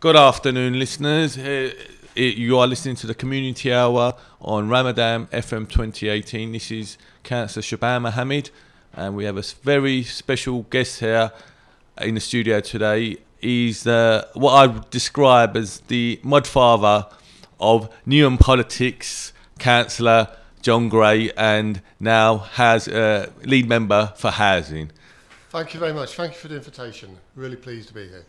Good afternoon, listeners. You are listening to the Community Hour on Ramadan FM 2018. This is Councillor Shaban Mohammed, and we have a very special guest here in the studio today. He's what I would describe as the mudfather of Newham politics, Councillor John Gray, and now has a lead member for housing. Thank you very much. Thank you for the invitation. Really pleased to be here.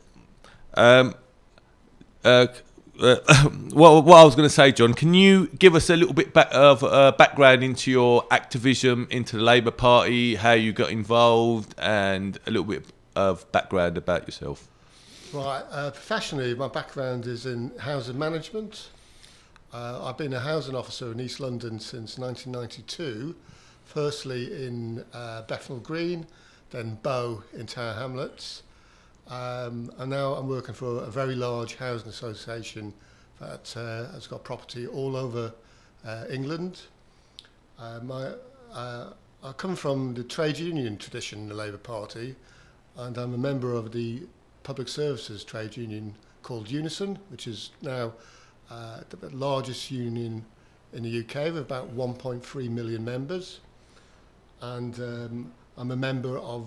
What I was going to say, John, can you give us a little bit of background into your activism into the Labour Party, how you got involved, and a little bit of background about yourself? Right. Professionally, my background is in housing management. I've been a housing officer in East London since 1992, firstly in Bethnal Green, then Bow in Tower Hamlets. And now I'm working for a very large housing association that has got property all over England. I come from the trade union tradition in the Labour Party, and I'm a member of the public services trade union called Unison, which is now the largest union in the UK with about 1.3 million members. And I'm a member of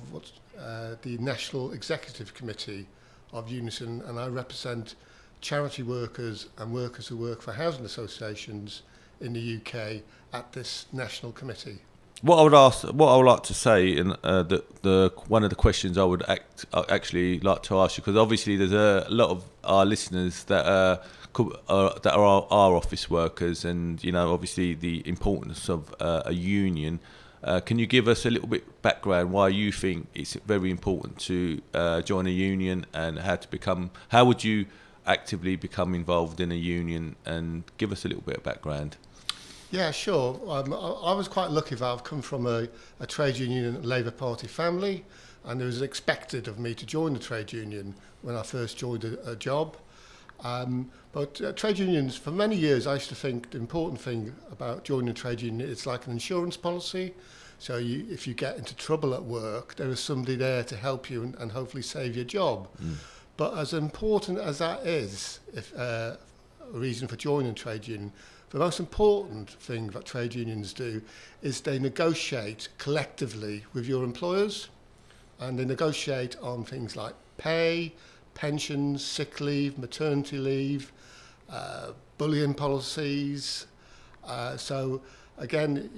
the National Executive Committee of Unison, and I represent charity workers and workers who work for housing associations in the UK at this national committee. What I would like to say, and one of the questions I would actually like to ask you, because obviously there's a lot of our listeners that are our office workers, and obviously the importance of a union. Can you give us a little bit background why you think it's very important to join a union, and how would you actively become involved in a union, and give us a little bit of background? Yeah, sure. I was quite lucky that I've come from a trade union and Labour Party family, and it was expected of me to join the trade union when I first joined a job. But trade unions, for many years, I used to think the important thing about joining a trade union, it's like an insurance policy. So if you get into trouble at work, there is somebody there to help you and hopefully save your job. But as important as that is, a reason for joining a trade union, the most important thing that trade unions do is they negotiate collectively with your employers, and they negotiate on things like pay, pensions, sick leave, maternity leave, bullying policies. So again,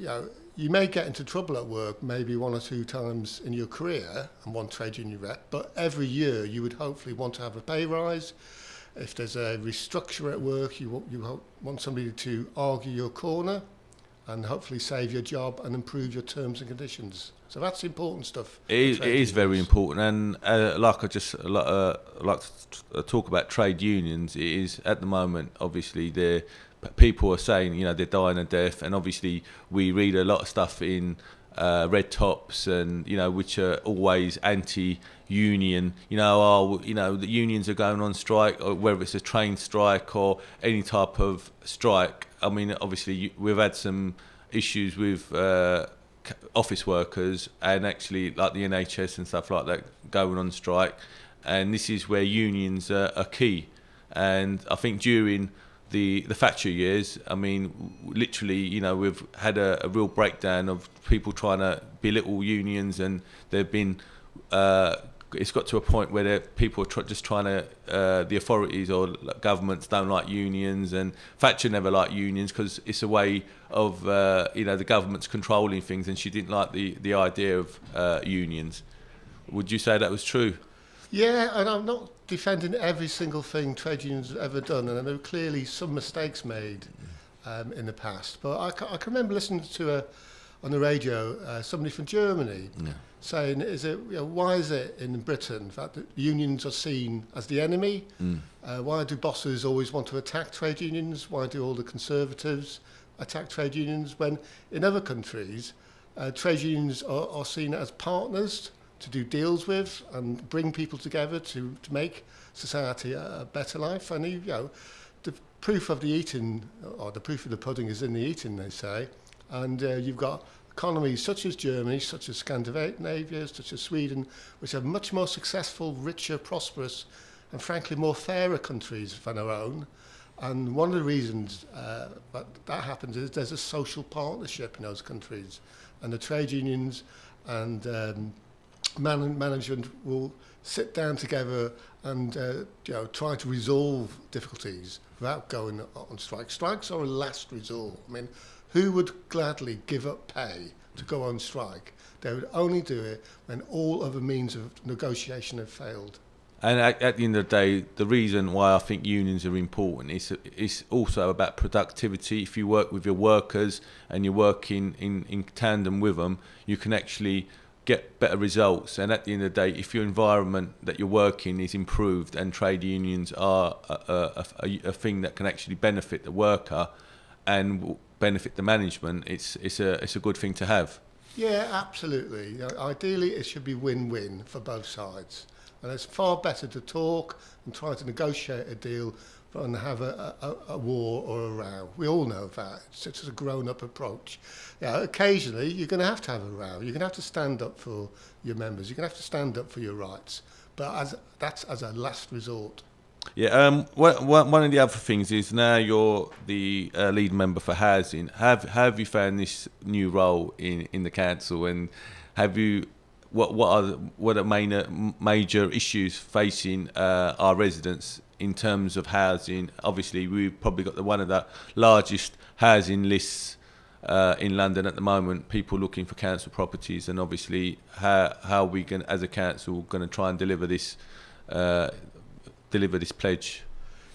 you may get into trouble at work maybe one or two times in your career and want trade union rep, but every year you would hopefully want to have a pay rise. If there's a restructure at work, you want somebody to argue your corner and hopefully save your job and improve your terms and conditions. So that's important stuff. It is very important, and like I just like to talk about trade unions. It is at the moment, obviously, people are saying they're dying a death, and obviously we read a lot of stuff in red tops and which are always anti-union. The unions are going on strike, or whether it's a train strike or any type of strike. I mean, obviously we've had some issues with office workers, and actually like the NHS and stuff like that going on strike, and this is where unions are key. And I think during the Thatcher years, I mean, literally, we've had a real breakdown of people trying to belittle unions, and there've been it's got to a point where people are just trying to the authorities or governments don't like unions, and Thatcher never liked unions because it's a way of the government's controlling things, and she didn't like the idea of unions. Would you say that was true? Yeah, and I'm not defending every single thing trade unions have ever done, and there are clearly some mistakes made in the past. But I can remember listening to on the radio somebody from Germany saying, why is it in Britain that the unions are seen as the enemy? Why do bosses always want to attack trade unions? Why do all the Conservatives attack trade unions, when in other countries trade unions are seen as partners to do deals with and bring people together to make society a better life? And the proof of the eating, or the proof of the pudding, is in the eating, they say. And you've got economies such as Germany, such as Scandinavia, such as Sweden, which are much more successful, richer, prosperous and frankly more fairer countries than our own. And one of the reasons that happens is there's a social partnership in those countries, and the trade unions and management will sit down together and try to resolve difficulties without going on strike. Strikes are a last resort. I mean, who would gladly give up pay to go on strike? They would only do it when all other means of negotiation have failed. And at the end of the day, the reason why I think unions are important is also about productivity. If you work with your workers and you're working in tandem with them, you can actually get better results. And at the end of the day, if your environment that you're working is improved and trade unions are a thing that can actually benefit the worker and benefit the management, it's a good thing to have. Yeah, absolutely. Ideally, it should be win-win for both sides. And it's far better to talk and try to negotiate a deal than have a war or a row. We all know that. It's just a grown-up approach. Occasionally, you're going to have a row. You're going to have to stand up for your members. You're going to have to stand up for your rights. But that's as a last resort. Yeah. One of the other things is now you're the lead member for housing. Have you found this new role in the council, and have you? What are major issues facing our residents in terms of housing? Obviously, we've probably got one of the largest housing lists in London at the moment. People looking for council properties, and obviously, how we can, as a council, going to try and deliver this pledge.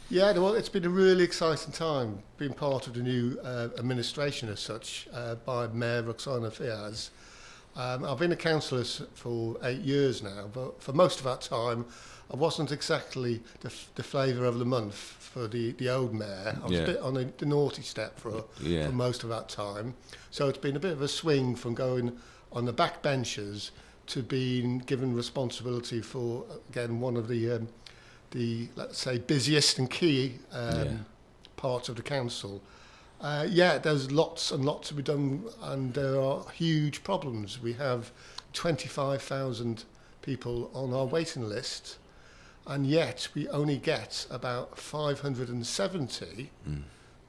Yeah, well, it's been a really exciting time being part of the new administration as such by Mayor Roxana Fiaz. I've been a councillor for 8 years now, but for most of that time, I wasn't exactly the flavour of the month for the old mayor. I was a bit on the naughty step for most of that time. So it's been a bit of a swing from going on the back benches to being given responsibility for, again, one of the let's say, busiest and key parts of the council. There's lots and lots to be done, and there are huge problems. We have 25,000 people on our waiting list, and yet we only get about 570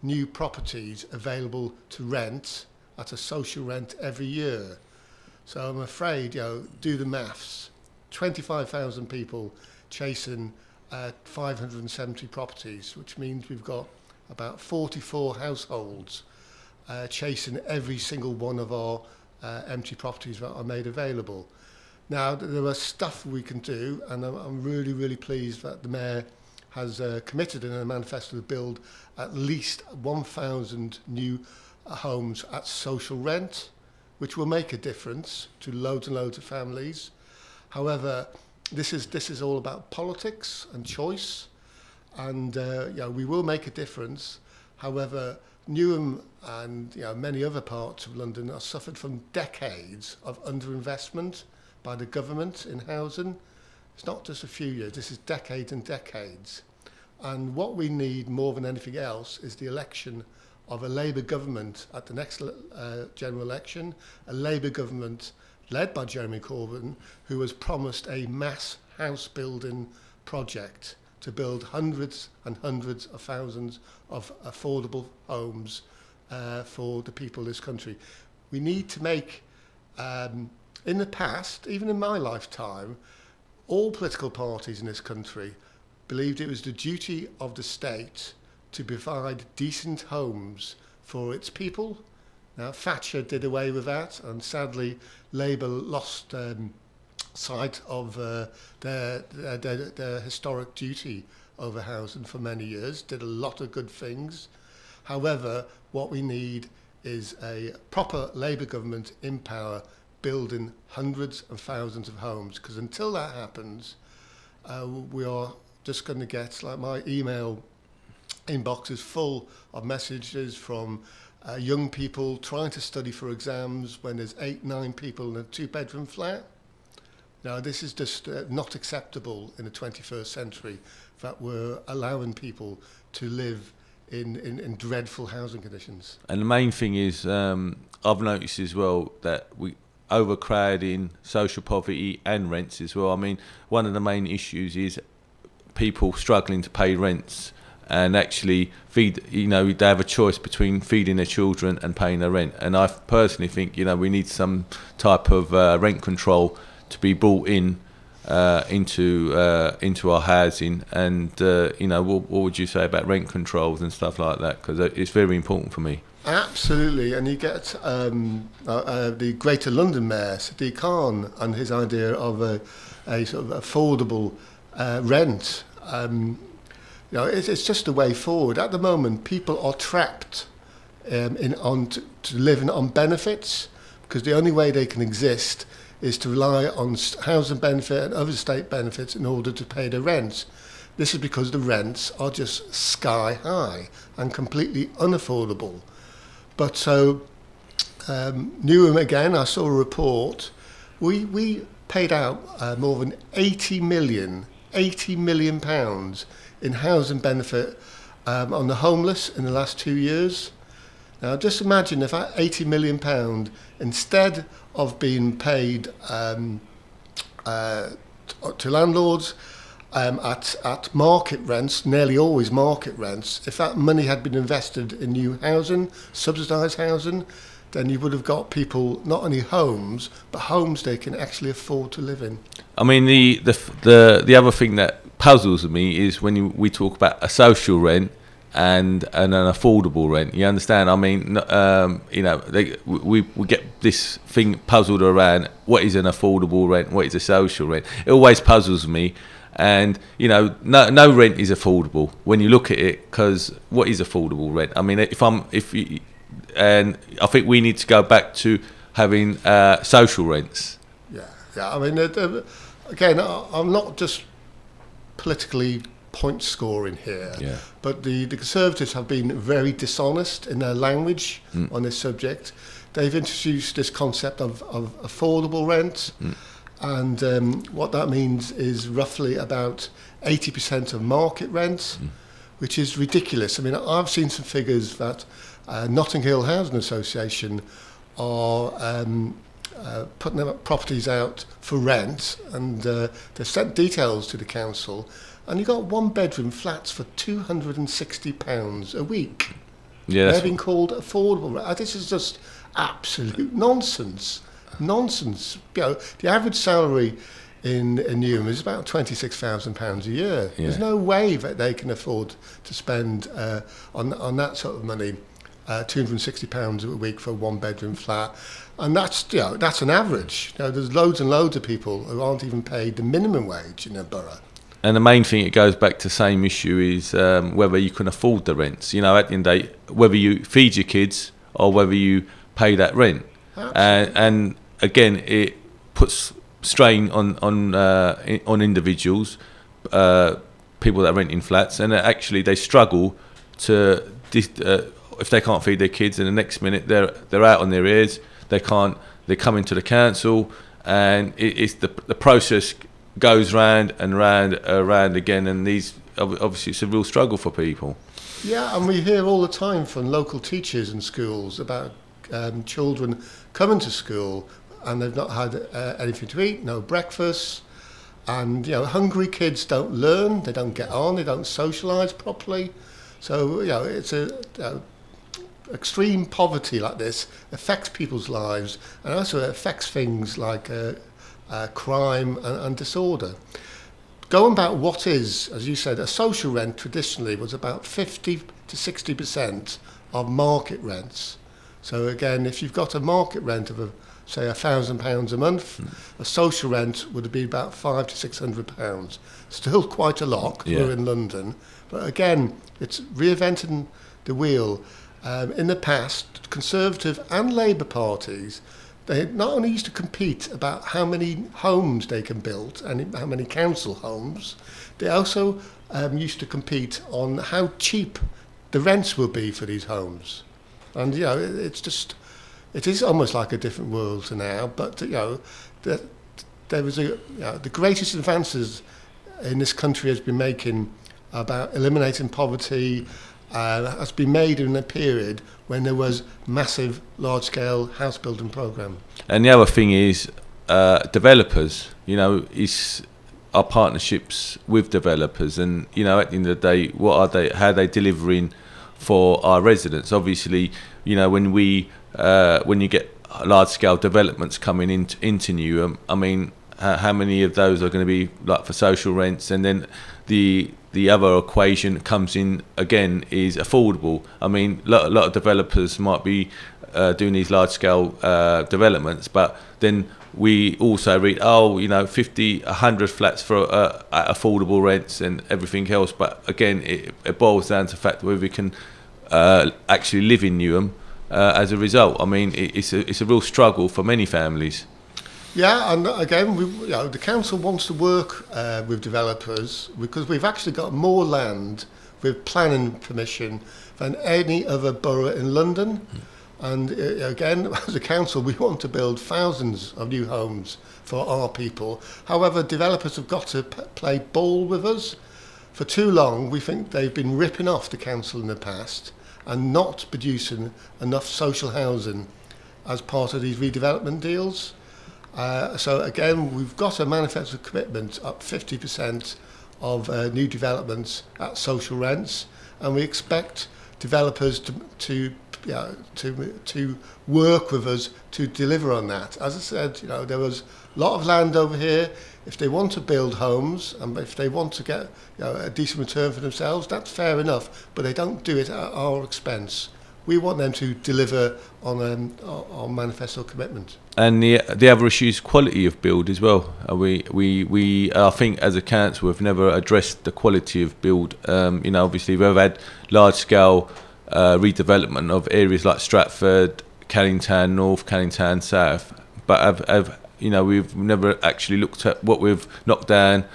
new properties available to rent at a social rent every year. So I'm afraid, do the maths. 25,000 people chasing 570 properties, which means we've got about 44 households chasing every single one of our empty properties that are made available. Now, there are stuff we can do, and I'm really, really pleased that the Mayor has committed in a manifesto to build at least 1,000 new homes at social rent, which will make a difference to loads and loads of families. However, this is all about politics and choice. And we will make a difference. However, Newham and many other parts of London are suffered from decades of underinvestment by the government in housing. It's not just a few years, this is decades and decades. And what we need more than anything else is the election of a Labour government at the next general election, a Labour government led by Jeremy Corbyn, who has promised a mass house building project to build hundreds and hundreds of thousands of affordable homes for the people of this country. We need to make, in the past, even in my lifetime, all political parties in this country believed it was the duty of the state to provide decent homes for its people. Now, Thatcher did away with that, and sadly, Labour lost sight of their historic duty over housing for many years, did a lot of good things. However, what we need is a proper Labour government in power building hundreds of thousands of homes, because until that happens, we are just going to get, like, my email inbox is full of messages from young people trying to study for exams when there's 8-9 people in a 2-bedroom flat. Now, this is just not acceptable in the 21st century, that we're allowing people to live in dreadful housing conditions. And the main thing is, I've noticed as well that we overcrowding, social poverty and rents as well. I mean, one of the main issues is people struggling to pay rents and actually feed, they have a choice between feeding their children and paying their rent. And I personally think, we need some type of rent control to be brought into our housing. And what would you say about rent controls and stuff like that? Because it's very important for me. Absolutely, and you get the Greater London Mayor, Sadiq Khan, and his idea of a sort of affordable rent. It's just a way forward. At the moment, people are trapped to living on benefits, because the only way they can exist is to rely on housing benefit and other state benefits in order to pay their rent. This is because the rents are just sky high and completely unaffordable. But so, Newham again, I saw a report, we paid out more than 80 million pounds in housing benefit on the homeless in the last 2 years. Now just imagine if that 80 million pound, instead of being paid to landlords at market rents, nearly always market rents, if that money had been invested in new housing, subsidised housing, then you would have got people not only homes, but homes they can actually afford to live in. I mean, the other thing that puzzles me is when we talk about a social rent and an affordable rent. You understand? I mean, we get this thing puzzled around what is an affordable rent, what is a social rent. It always puzzles me. And no rent is affordable when you look at it, because what is affordable rent? I mean, and I think we need to go back to having social rents. Yeah. I mean, again, I'm not just politically point scoring here, but the Conservatives have been very dishonest in their language on this subject. They've introduced this concept of affordable rent. And what that means is roughly about 80% of market rent, which is ridiculous. I mean, I've seen some figures that Notting Hill Housing Association are putting their properties out for rent, and they've sent details to the council, and you got one-bedroom flats for £260 a week. Yeah, they're being called affordable. This is just absolute nonsense. The average salary in Newham is about £26,000 a year. There's no way that they can afford to spend on that sort of money, £260 a week for a one-bedroom flat, and that's an average. There's loads and loads of people who aren't even paid the minimum wage in their borough. And the main thing, it goes back to the same issue, is whether you can afford the rents. At the end of the day, whether you feed your kids or whether you pay that rent. And again, it puts strain on individuals, people that are renting flats, and actually they struggle to if they can't feed their kids, and the next minute they're out on their ears. They're coming to the council, and it's the process goes round and round again, and obviously it's a real struggle for people. Yeah, and we hear all the time from local teachers in schools about children coming to school and they've not had anything to eat, no breakfast, and hungry kids don't learn, they don't get on, they don't socialise properly. So it's extreme poverty like this affects people's lives, and also affects things like crime and disorder. Going back, what is, as you said, a social rent traditionally was about 50 to 60% of market rents. So again, if you've got a market rent of say £1,000 a month, a social rent would be about £500 to £600. Still quite a lot. We're in London, but again, it's reinventing the wheel. In the past, Conservative and Labour parties, they not only used to compete about how many homes they can build and how many council homes, they also used to compete on how cheap the rents will be for these homes. And it is almost like a different world to now. But there was the greatest advances in this country has been making about eliminating poverty has been made in a period when there was massive, large-scale house building program. And the other thing is developers. our partnerships with developers, and you know, at the end of the day, what are they? How are they delivering for our residents? Obviously, you know, when you get large scale developments coming into Newham, I mean, how many of those are going to be like for social rents? And then the other equation that comes in again is affordable. I mean, a lot of developers might be doing these large scale developments, but then we also read, 50, 100 flats for at affordable rents and everything else. But again, it boils down to the fact whether we can actually live in Newham as a result. I mean, it's a real struggle for many families. Yeah, and again, the council wants to work with developers because we've actually got more land with planning permission than any other borough in London. And again, as a council, we want to build thousands of new homes for our people. However, developers have got to play ball with us. For too long, we think they've been ripping off the council in the past and not producing enough social housing as part of these redevelopment deals. So again, we've got a manifesto commitment up 50% of new developments at social rents, and we expect developers to work with us to deliver on that. As I said, there was a lot of land over here. If they want to build homes and if they want to get a decent return for themselves, that's fair enough, but they don't do it at our expense. We want them to deliver on our manifesto commitment. And the other issue is quality of build as well. We I think as a council we've never addressed the quality of build. Obviously we've had large scale redevelopment of areas like Stratford, Cannington North, Cannington South, but we've never actually looked at what we've knocked down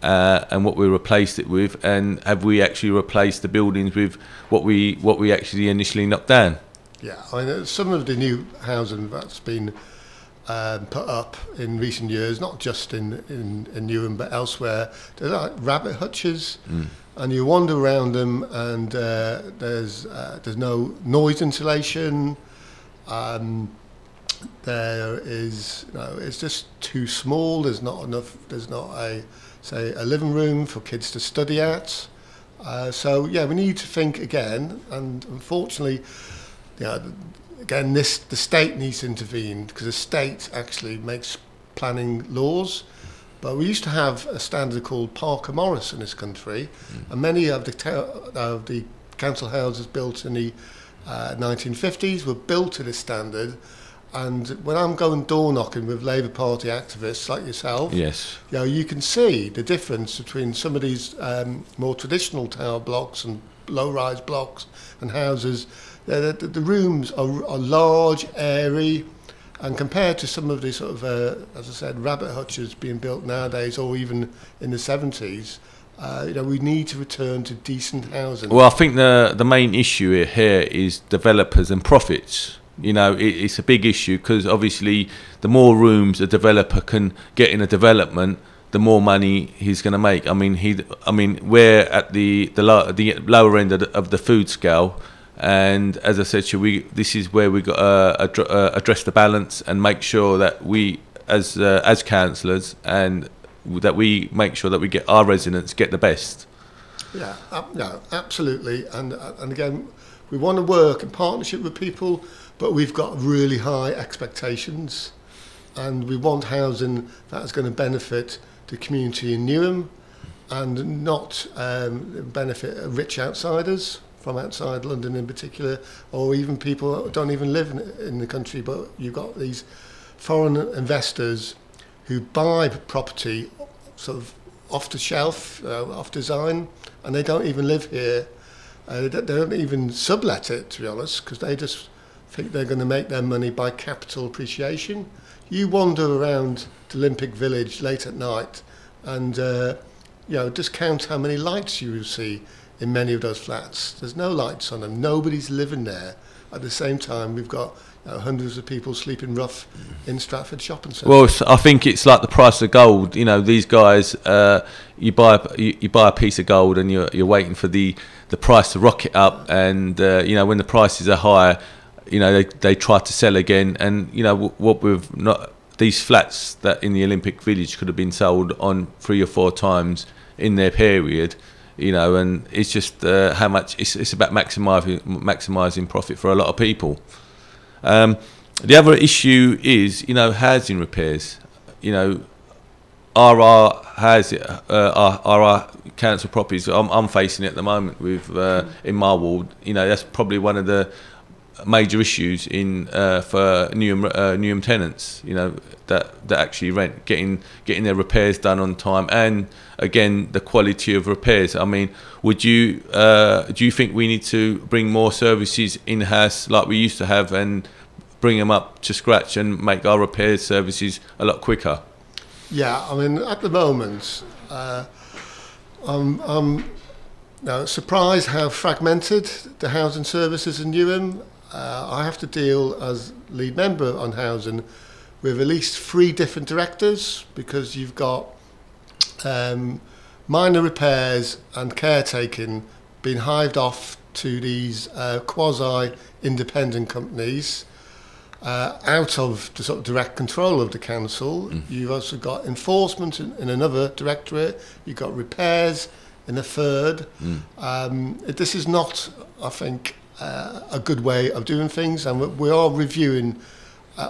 and what we replaced it with, and have we actually replaced the buildings with what we actually initially knocked down? Yeah, I mean, some of the new housing that's been put up in recent years, not just in Newham but elsewhere, they're like rabbit hutches, and you wander around them, and there's no noise insulation. There is, it's just too small. There's not enough. There's not a living room for kids to study at. So yeah, we need to think again. And unfortunately, again, the state needs to intervene because the state actually makes planning laws. But we used to have a standard called Parker Morris in this country, and many of the council houses built in the 1950s were built to this standard. And when I'm going door knocking with Labour Party activists like yourself, yes, you can see the difference between some of these more traditional tower blocks and low-rise blocks and houses. The rooms are large, airy, and compared to some of the sort of, as I said, rabbit hutches being built nowadays, or even in the 70s, we need to return to decent housing. Well, I think the main issue here is developers and profits. It's a big issue because obviously the more rooms a developer can get in a development, the more money he's going to make. I mean, we're at the lower end of the food scale, and as I said to you, this is where we got to address the balance and make sure that we, as councillors, and that we make sure that we get our residents get the best. Yeah, absolutely, and again, we want to work in partnership with people. But we've got really high expectations, and we want housing that is going to benefit the community in Newham and not benefit rich outsiders from outside London in particular, or even people that don't even live in the country. But you've got these foreign investors who buy property sort of off the shelf, off design, and they don't even live here. They don't even sublet it, to be honest, because they just think they're going to make their money by capital appreciation. You wander around the Olympic Village late at night and just count how many lights you will see in many of those flats. There's no lights on them. Nobody's living there. At the same time, we've got hundreds of people sleeping rough in Stratford shopping centre. Well, I think it's like the price of gold. These guys, you buy a piece of gold and you're waiting for the price to rocket up, and when the prices are higher, they try to sell again, and what we've not these flats that in the Olympic Village could have been sold on 3 or 4 times in their period, you know, and it's just how much it's about maximising profit for a lot of people. The other issue is, you know, housing repairs. You know, are our council properties? I'm facing it at the moment with in my ward. You know, that's probably one of the major issues in for Newham tenants. You know, that actually rent, getting their repairs done on time, and again the quality of repairs. I mean, do you think we need to bring more services in house like we used to have, and bring them up to scratch and make our repairs services a lot quicker? Yeah, I mean, at the moment, I'm surprised how fragmented the housing services in Newham. I have to deal as lead member on housing with at least 3 different directors, because you've got minor repairs and caretaking being hived off to these quasi-independent companies. Out of the sort of direct control of the council. You've also got enforcement in another directorate. You've got repairs in a third. This is not, I think, a good way of doing things, and we are reviewing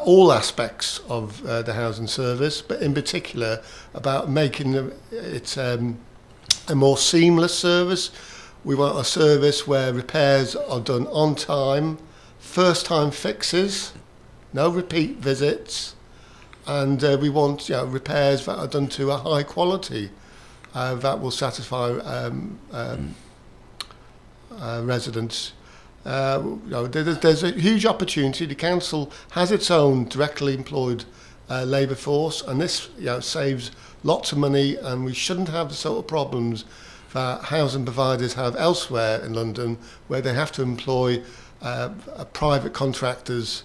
all aspects of the housing service, but in particular about making it a more seamless service. We want a service where repairs are done on time, first-time fixes, no repeat visits, and we want repairs that are done to a high quality that will satisfy residents. There's a huge opportunity. The council has its own directly employed labour force, and this saves lots of money, and we shouldn't have the sort of problems that housing providers have elsewhere in London, where they have to employ private contractors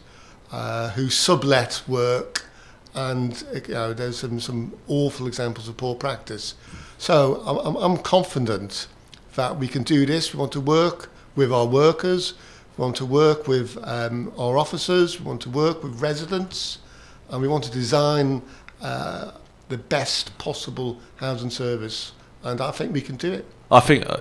who sublet work, and there's some awful examples of poor practice. So I'm confident that we can do this. We want to work with our workers, we want to work with our officers, we want to work with residents, and we want to design the best possible housing service, and I think we can do it. I think I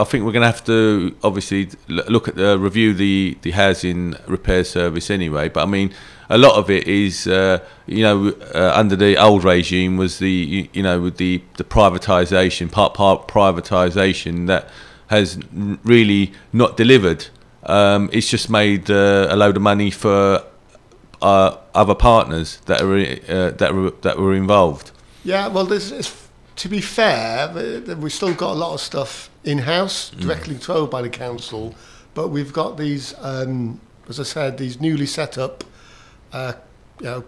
think we're going to have to obviously look at review the housing repair service anyway. But I mean, a lot of it is under the old regime was the privatisation, part privatisation that has really not delivered. It's just made a load of money for other partners that were involved. Yeah, well, this is. To be fair, we've still got a lot of stuff in-house, directly controlled by the council, but we've got these, as I said, these newly set up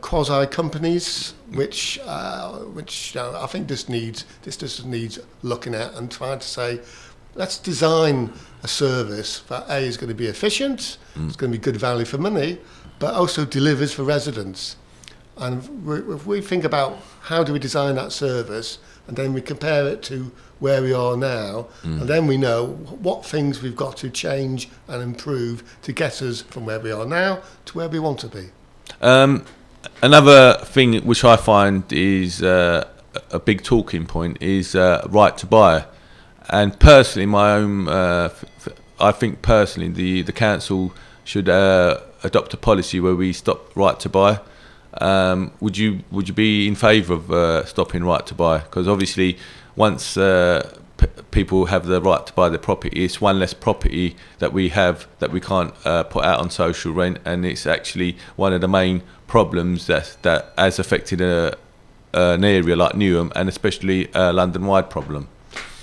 quasi companies, which I think this just needs looking at and trying to say, let's design a service that A is going to be efficient, it's going to be good value for money, but also delivers for residents. And if we think about how do we design that service, and then we compare it to where we are now, and then we know what things we've got to change and improve to get us from where we are now to where we want to be. Another thing which I find is a big talking point is right to buy. And personally, I think personally the council should adopt a policy where we stop right to buy. Would you be in favour of stopping right to buy? Because obviously, once people have the right to buy their property, it's one less property that we have that we can't put out on social rent, and it's actually one of the main problems that has affected an area like Newham, and especially a London-wide problem.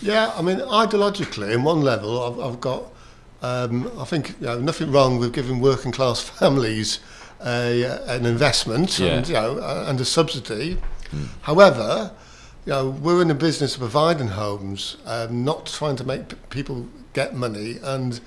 Yeah, I mean, ideologically, in one level, I've got, I think, nothing wrong with giving working class families an investment and a subsidy. However, we're in the business of providing homes, not trying to make people get money. And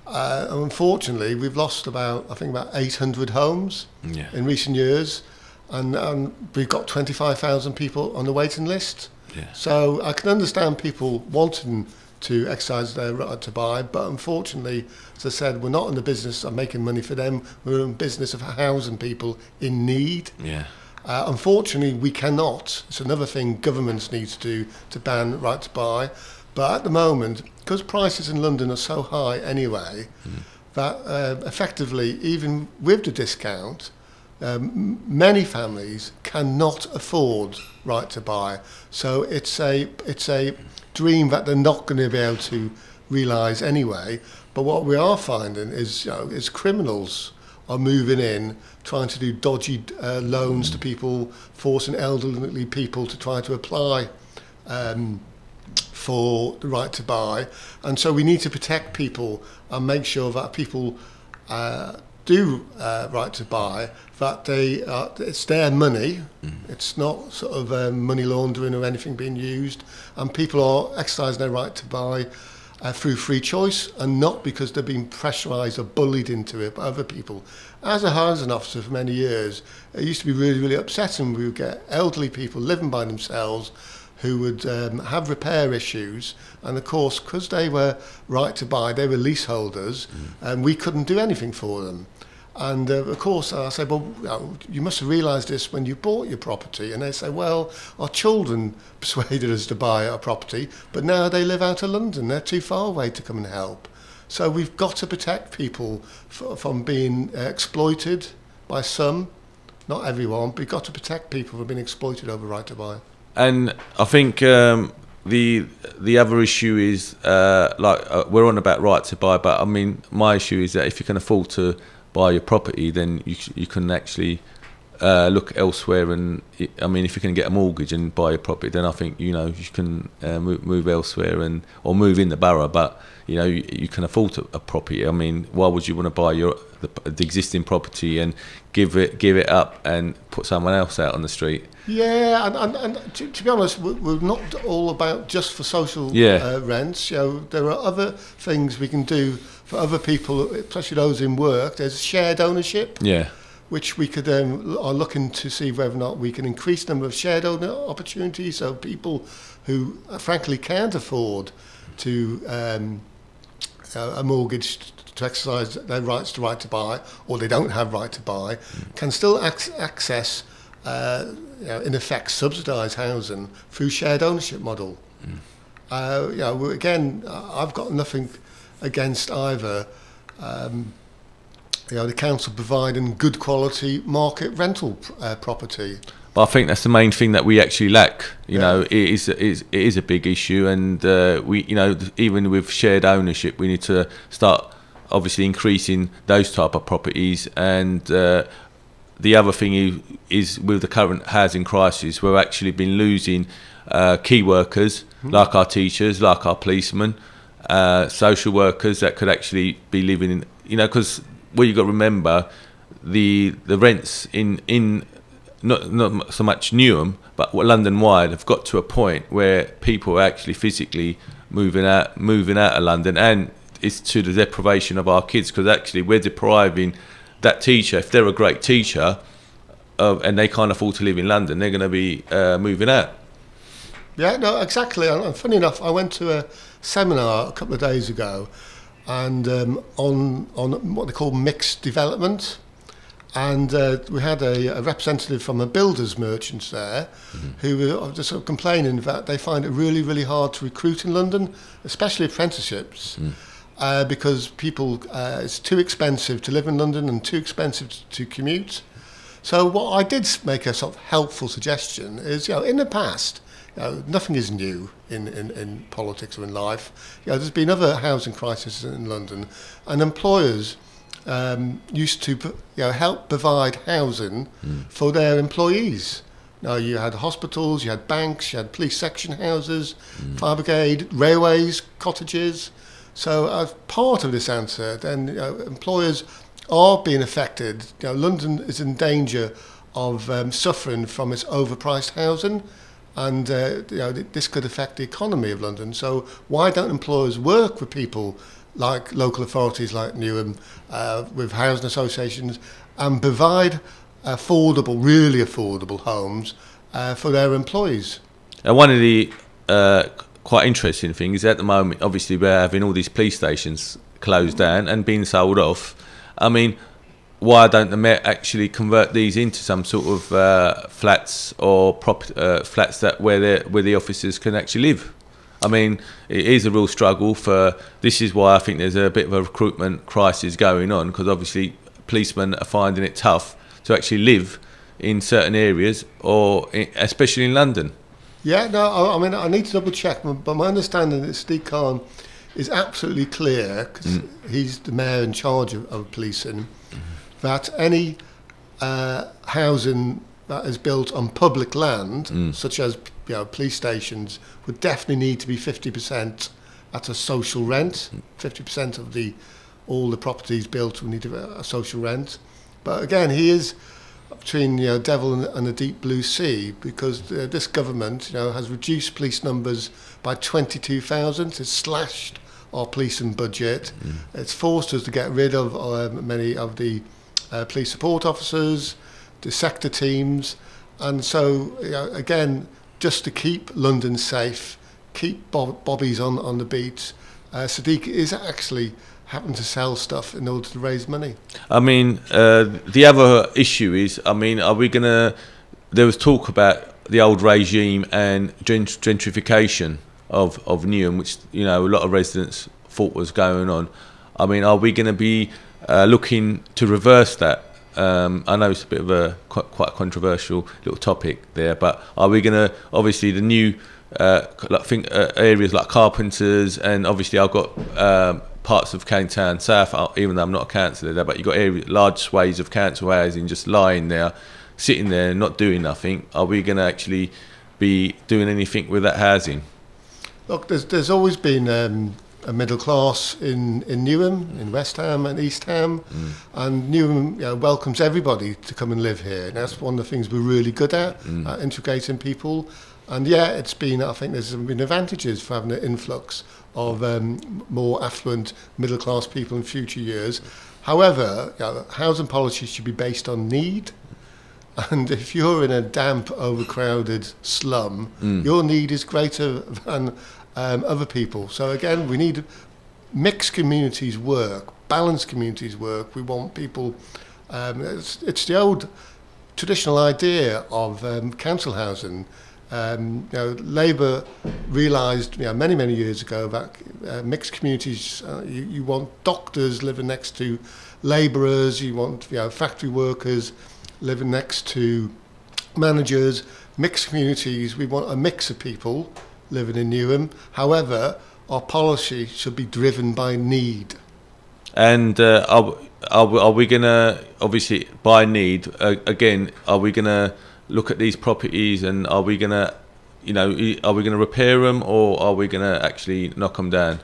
unfortunately, we've lost about 800 homes in recent years, and we've got 25,000 people on the waiting list. Yeah. So I can understand people wanting to exercise their right to buy, but unfortunately, as I said, we're not in the business of making money for them. We're in the business of housing people in need. Yeah. Unfortunately, we cannot. It's another thing governments need to do to ban right to buy. But at the moment, because prices in London are so high anyway, that effectively, even with the discount, many families cannot afford right to buy. So it's a dream that they're not going to be able to realise anyway. But what we are finding is, is criminals are moving in, trying to do dodgy loans to people, forcing elderly people to try to apply for the right to buy. And so we need to protect people and make sure that people do right to buy, that it's their money, it's not sort of money laundering or anything being used, and people are exercising their right to buy through free choice and not because they're being pressurised or bullied into it by other people. As a housing officer for many years, it used to be really, really upsetting. We would get elderly people living by themselves who would have repair issues, and of course, because they were right to buy, they were leaseholders, and we couldn't do anything for them. And of course, I say, well, you must have realised this when you bought your property. And they say, well, our children persuaded us to buy our property, but now they live out of London. They're too far away to come and help. So we've got to protect people from being exploited by some, not everyone, but we've got to protect people from being exploited over right to buy. And I think the other issue is, we're on about right to buy, but I mean, my issue is that if you can afford to buy your property, then you can actually look elsewhere. And I mean, if you can get a mortgage and buy a property, then I think you can move elsewhere or move in the borough. But you can afford a property. I mean, why would you want to buy the existing property and give it up and put someone else out on the street? Yeah, and to be honest, we're not all about just for social rents. There are other things we can do for other people, especially those in work. There's shared ownership, which we could are looking to see whether or not we can increase the number of shared owner opportunities. So people who frankly can't afford to a mortgage to exercise their right to buy, or they don't have right to buy, can still access in effect subsidised housing through shared ownership model. Again, I've got nothing against either the council providing good quality market rental property. But I think that's the main thing that we actually lack. It is a big issue, and we even with shared ownership, we need to start obviously increasing those type of properties. And the other thing is with the current housing crisis, we've actually been losing key workers like our teachers, like our policemen, social workers that could actually be living in. Because what you got to remember, the rents in not so much Newham, but London wide have got to a point where people are actually physically moving out of London, and it's to the deprivation of our kids, because actually we're depriving that teacher. If they're a great teacher and they can't afford to live in London, they're going to be moving out. Yeah, no, exactly. And funny enough, I went to a seminar a couple of days ago, and on what they call mixed development. And we had a representative from a builders merchants there who were just sort of complaining that they find it really, really hard to recruit in London, especially apprenticeships, because people, it's too expensive to live in London and too expensive to commute. So what I did make a sort of helpful suggestion is, in the past, nothing is new in politics or in life. There's been other housing crises in London, and employers used to help provide housing for their employees. Now you had hospitals, you had banks, you had police section houses, fire brigade, railways, cottages. So as part of this answer, then employers are being affected. London is in danger of suffering from its overpriced housing, and this could affect the economy of London. So why don't employers work with people like local authorities like Newham, with housing associations, and provide really affordable homes for their employees? And one of the quite interesting things at the moment, obviously we're having all these police stations closed down and being sold off. I mean, why don't the Met actually convert these into some sort of flats or flats that where the officers can actually live? I mean, it is a real struggle for. This is why I think there's a bit of a recruitment crisis going on, because obviously policemen are finding it tough to actually live in certain areas, or especially in London. Yeah, no, I mean, I need to double check, but my understanding is Steve Khan is absolutely clear, because he's the mayor in charge of policing, that any housing that is built on public land, such as police stations, would definitely need to be 50% at a social rent. 50% of all the properties built will need a social rent. But again, he is between devil and the deep blue sea, because this government has reduced police numbers by 22,000. It's slashed our policing budget. It's forced us to get rid of many of the police support officers, the sector teams, and so again, just to keep London safe, keep bobbies on the beat, Sadiq is actually having to sell stuff in order to raise money. I mean, the other issue is, I mean, are we going to... There was talk about the old regime and gentrification of Newham, which, a lot of residents thought was going on. I mean, are we going to be looking to reverse that? I know it's a bit of a quite a controversial little topic there, but are we going to... Obviously, the new areas like Carpenters, and obviously I've got... parts of Cane Town South, even though I'm not a councillor there, but you've got large swathes of council housing just lying there, sitting there, not doing nothing. Are we going to actually be doing anything with that housing? Look, there's always been a middle class in Newham, in West Ham and East Ham, and Newham welcomes everybody to come and live here. And that's one of the things we're really good at integrating people. And it's been, I think there's been advantages for having an influx of more affluent middle class people in future years. However, housing policy should be based on need. And if you're in a damp, overcrowded slum, your need is greater than other people. So again, we need mixed communities work, balanced communities work. We want people... it's the old traditional idea of council housing. Labour realised many years ago that mixed communities, you want doctors living next to labourers, you want factory workers living next to managers. Mixed communities, we want a mix of people living in Newham. However, our policy should be driven by need. And are we going to, obviously by need, again, are we going to look at these properties, and are we going to, are we going to repair them, or are we going to actually knock them down?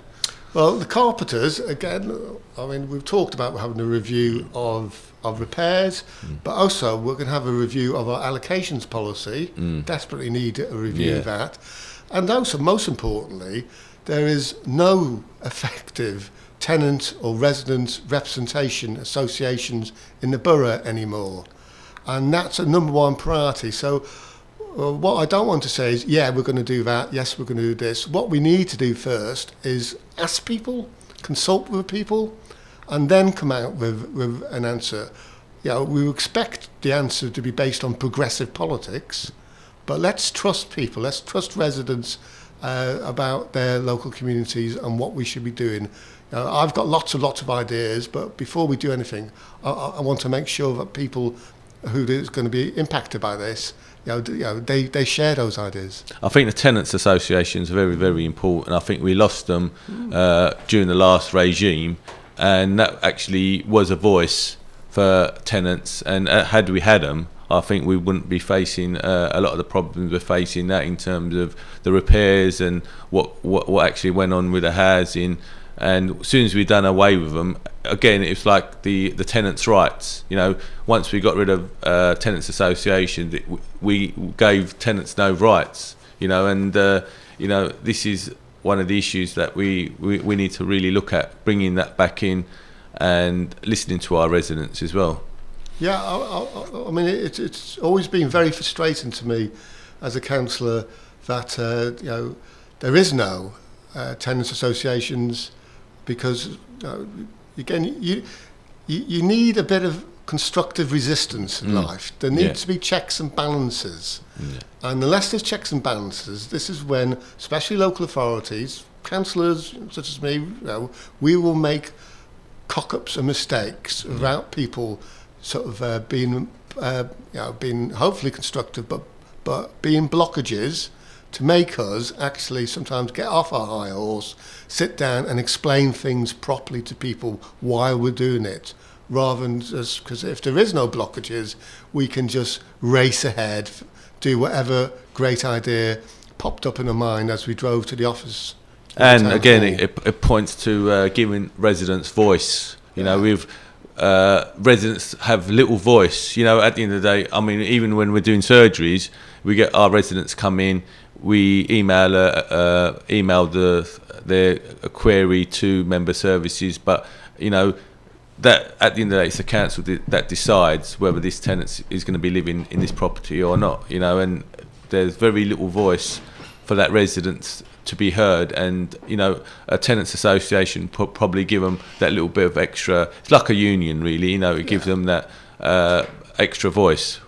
Well, the Carpenters, again, I mean, we've talked about having a review of repairs, but also we're going to have a review of our allocations policy. Desperately need a review of that. And also, most importantly, there is no effective tenant or resident representation associations in the borough anymore. And that's a number one priority. So what I don't want to say is, we're going to do that. Yes, we're going to do this. What we need to do first is ask people, consult with people, and then come out with an answer. We expect the answer to be based on progressive politics, but let's trust people. Let's trust residents about their local communities and what we should be doing. I've got lots of ideas, but before we do anything, I want to make sure that people who is going to be impacted by this, they share those ideas. I think the tenants associations are very, very important. I think we lost them during the last regime, and that actually was a voice for tenants. And had we had them, I think we wouldn't be facing a lot of the problems we're facing now in terms of the repairs and what actually went on with the housing. And as soon as we've done away with them, again, it's like the tenants' rights. Once we got rid of tenants' associations, we gave tenants no rights. And this is one of the issues that we need to really look at, bringing that back in and listening to our residents as well. Yeah, I mean, it's always been very frustrating to me as a councillor that there is no tenants' associations. Because again, you need a bit of constructive resistance in life. There needs to be checks and balances. And unless there's checks and balances, this is when, especially local authorities, councillors such as me, we will make cock-ups and mistakes without people sort of being hopefully constructive, but being blockages to make us actually sometimes get off our high horse, sit down and explain things properly to people why we're doing it, rather than just, because if there is no blockages, we can just race ahead, do whatever great idea popped up in our mind as we drove to the office. And again, it points to giving residents voice. You know, we've residents have little voice. You know, at the end of the day, I mean, even when we're doing surgeries, we get our residents come in, we email their query to member services, but you know, that at the end of the day, it's the council that decides whether this tenant is going to be living in this property or not. You know, and there's very little voice for that resident to be heard, and you know, a tenants association probably give them that little bit of extra. It's like a union, really. You know, it gives them that extra voice.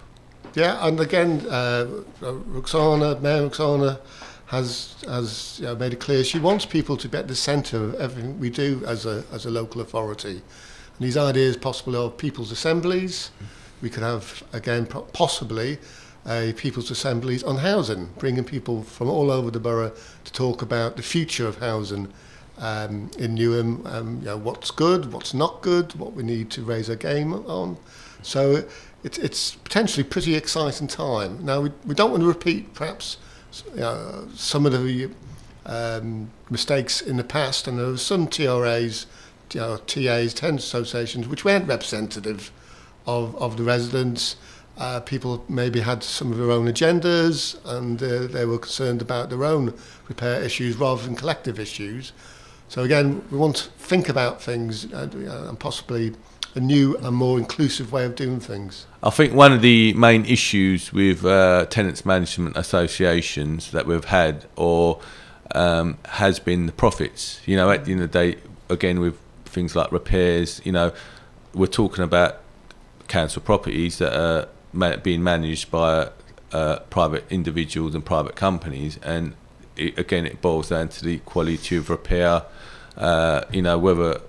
Yeah, and again, Mayor Roxana has made it clear she wants people to be at the centre of everything we do as a local authority. And these ideas possibly of people's assemblies. We could have again possibly people's assemblies on housing, bringing people from all over the borough to talk about the future of housing in Newham, you know, what's good, what's not good, what we need to raise our game on. So it's potentially pretty exciting time. Now we don't want to repeat perhaps some of the mistakes in the past, and there were some TRAs, TAs, tenants associations, which weren't representative of the residents. People maybe had some of their own agendas, and they were concerned about their own repair issues rather than collective issues. So again, we want to think about things and possibly a new and more inclusive way of doing things. I think one of the main issues with tenants management associations that we've had has been the profits. You know, at the end of the day, again, with things like repairs, you know, we're talking about council properties that are being managed by private individuals and private companies, and it boils down to the quality of repair. You know, whether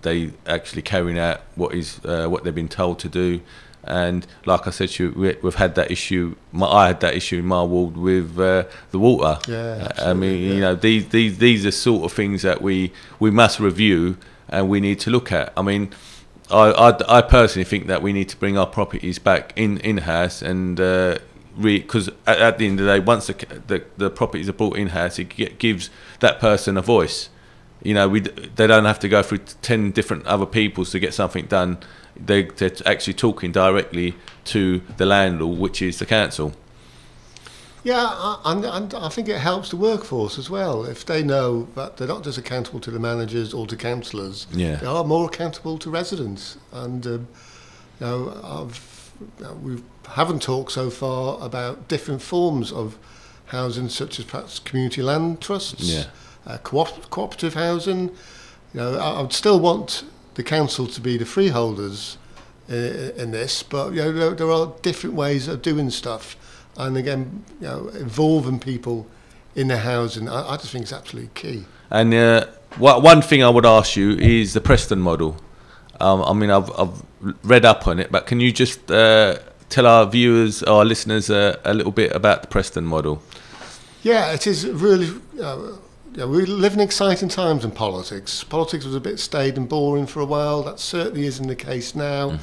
they actually carrying out what they've been told to do. And like I said to you, we've had that issue. I had that issue in my ward with the water. Yeah, I mean, you know, these are sort of things that we must review and we need to look at. I mean, I personally think that we need to bring our properties back in-house, and because at the end of the day, once the properties are brought in-house, it gives that person a voice. You know, they don't have to go through 10 different other peoples to get something done. They're actually talking directly to the landlord, which is the council. Yeah, and I think it helps the workforce as well. If they know that they're not just accountable to the managers or to councillors, they are more accountable to residents. And we haven't talked so far about different forms of housing, such as perhaps community land trusts, cooperative housing. You know, I would still want the council to be the freeholders in this, but you know, there are different ways of doing stuff. And again, you know, involving people in their housing, I just think it's absolutely key. And one thing I would ask you is the Preston model. I mean, I've read up on it, but can you just tell our viewers, our listeners, a little bit about the Preston model? Yeah, it is really. We live in exciting times in politics. Politics was a bit staid and boring for a while. That certainly isn't the case now.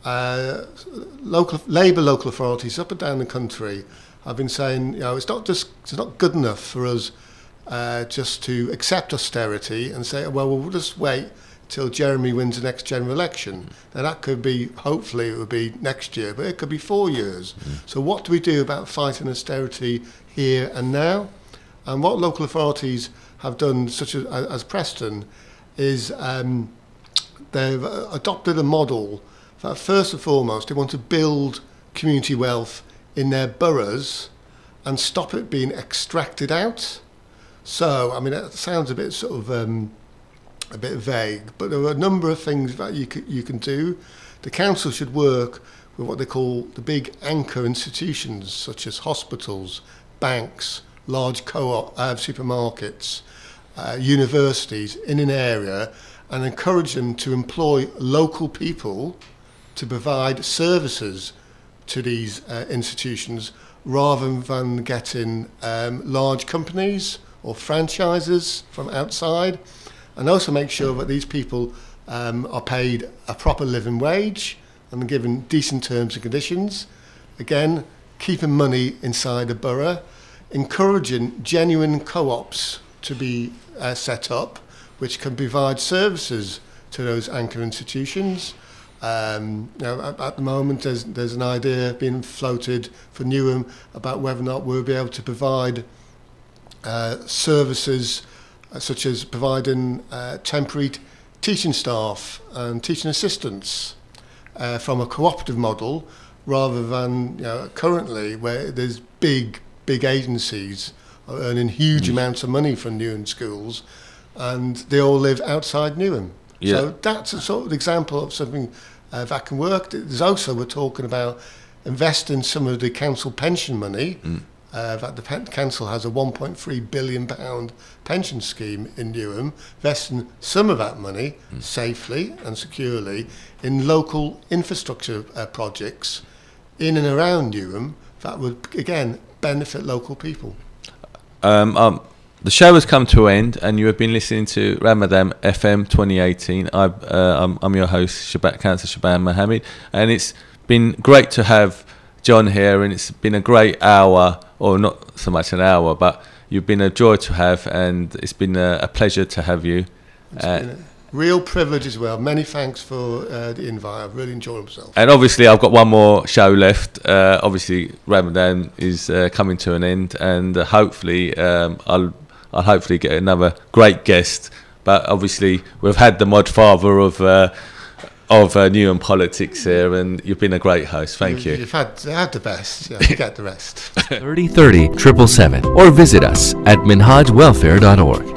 Labour local authorities up and down the country have been saying, you know, it's not good enough for us just to accept austerity and say, well, we'll just wait till Jeremy wins the next general election. Now that could be, hopefully it would be next year, but it could be 4 years. So what do we do about fighting austerity here and now? And what local authorities have done, such as Preston, is they've adopted a model that first and foremost they want to build community wealth in their boroughs and stop it being extracted out. So, I mean, that sounds a bit sort of a bit vague, but there are a number of things that you can do. the council should work with what they call the big anchor institutions, such as hospitals, banks, large co-op supermarkets, universities in an area, and encourage them to employ local people to provide services to these institutions, rather than getting large companies or franchises from outside, and also make sure that these people are paid a proper living wage and given decent terms and conditions. Again, keeping money inside the borough, encouraging genuine co-ops to be set up, which can provide services to those anchor institutions. At the moment, there's an idea being floated for Newham about whether or not we'll be able to provide services such as providing temporary teaching staff and teaching assistants from a cooperative model, rather than currently where there's big agencies are earning huge amounts of money from Newham schools, and they all live outside Newham. Yeah. So that's a sort of example of something that can work. There's also, we're talking about investing some of the council pension money. That the council has a £1.3 billion pension scheme in Newham, investing some of that money safely and securely in local infrastructure projects in and around Newham that would, again, benefit local people. The show has come to an end, and you have been listening to Ramadan FM 2018. I'm your host, Councillor Shaban Mohammed, and it's been great to have John here, and it's been a great hour, or not so much an hour, but you've been a joy to have, and it's been a pleasure to have you. It's been a real privilege as well. Many thanks for the invite. I've really enjoyed myself. And obviously, I've got one more show left. Obviously, Ramadan is coming to an end, and hopefully, I'll hopefully get another great guest. But obviously, we've had the mod father of Newham politics here, and you've been a great host. Thank you. You've had the best. Yeah, you get the rest. 30 30 777, or visit us at minhajwelfare.org.